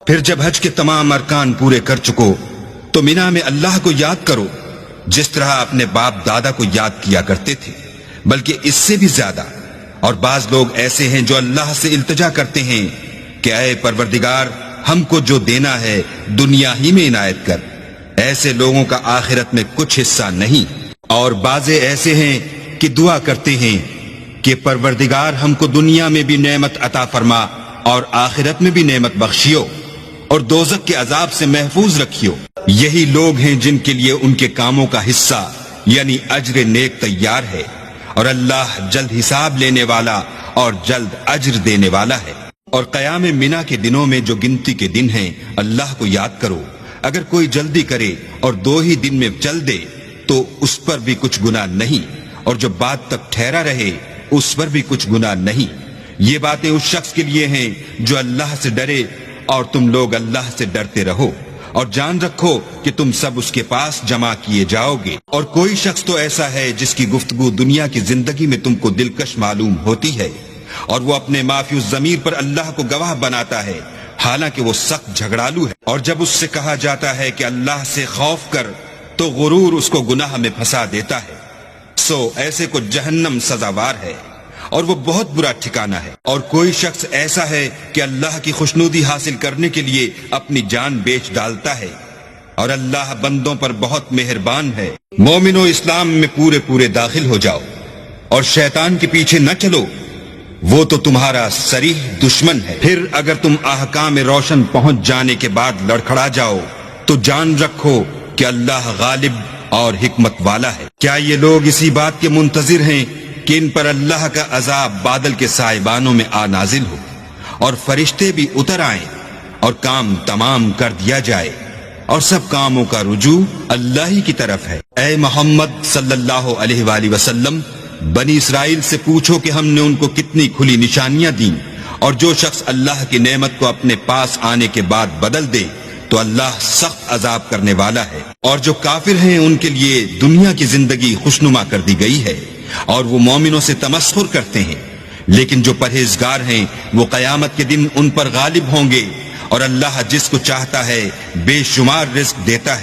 پھر جب حج کے تمام ارکان پورے کر چکو تو مینا میں اللہ کو یاد کرو جس طرح اپنے باپ دادا کو یاد کیا کرتے تھے، بلکہ اس سے بھی زیادہ۔ اور بعض لوگ ایسے ہیں جو اللہ سے التجا کرتے ہیں کہ اے پروردگار ہم کو جو دینا ہے دنیا ہی میں عنایت کر۔ ایسے لوگوں کا آخرت میں کچھ حصہ نہیں۔ اور بعض ایسے ہیں کہ دعا کرتے ہیں کہ پروردگار ہم کو دنیا میں بھی نعمت عطا فرما اور آخرت میں بھی نعمت بخشیو اور دوزخ کے عذاب سے محفوظ رکھیو۔ یہی لوگ ہیں جن کے لیے ان کے کاموں کا حصہ یعنی اجر نیک تیار ہے، اور اللہ جلد حساب لینے والا اور جلد اجر دینے والا ہے۔ اور قیام منا کے دنوں میں جو گنتی کے دن ہیں اللہ کو یاد کرو۔ اگر کوئی جلدی کرے اور 2 ہی دن میں چل دے تو اس پر بھی کچھ گناہ نہیں، اور جو بات تک ٹھہرا رہے اس پر بھی کچھ گناہ نہیں۔ یہ باتیں اس شخص کے لیے ہیں جو اللہ سے ڈرے، اور تم لوگ اللہ سے ڈرتے رہو اور جان رکھو کہ تم سب اس کے پاس جمع کیے جاؤ گے۔ اور کوئی شخص تو ایسا ہے جس کی گفتگو دنیا کی زندگی میں تم کو دلکش معلوم ہوتی ہے، اور وہ اپنے معافی الضمیر پر اللہ کو گواہ بناتا ہے، حالانکہ وہ سخت جھگڑالو ہے۔ اور جب اس سے کہا جاتا ہے کہ اللہ سے خوف کر تو غرور اس کو گناہ میں پھنسا دیتا ہے، سو ایسے کو جہنم سزاوار ہے اور وہ بہت برا ٹھکانہ ہے۔ اور کوئی شخص ایسا ہے کہ اللہ کی خوشنودی حاصل کرنے کے لیے اپنی جان بیچ ڈالتا ہے، اور اللہ بندوں پر بہت مہربان ہے۔ مومنو اسلام میں پورے پورے داخل ہو جاؤ اور شیطان کے پیچھے نہ چلو، وہ تو تمہارا صریح دشمن ہے۔ پھر اگر تم احکام روشن پہنچ جانے کے بعد لڑکھڑا جاؤ تو جان رکھو کہ اللہ غالب اور حکمت والا ہے۔ کیا یہ لوگ اسی بات کے منتظر ہیں کہ ان پر اللہ کا عذاب بادل کے سائبانوں میں آ نازل ہو اور فرشتے بھی اتر آئیں اور کام تمام کر دیا جائے، اور سب کاموں کا رجوع اللہ ہی کی طرف ہے۔ اے محمد صلی اللہ علیہ وآلہ وسلم، بنی اسرائیل سے پوچھو کہ ہم نے ان کو کتنی کھلی نشانیاں دیں، اور جو شخص اللہ کی نعمت کو اپنے پاس آنے کے بعد بدل دے تو اللہ سخت عذاب کرنے والا ہے۔ اور جو کافر ہیں ان کے لیے دنیا کی زندگی خوشنما کر دی گئی ہے، اور وہ مومنوں سے تمسخر کرتے ہیں، لیکن جو پرہیزگار ہیں وہ قیامت کے دن ان پر غالب ہوں گے، اور اللہ جس کو چاہتا ہے بے شمار رزق دیتا ہے۔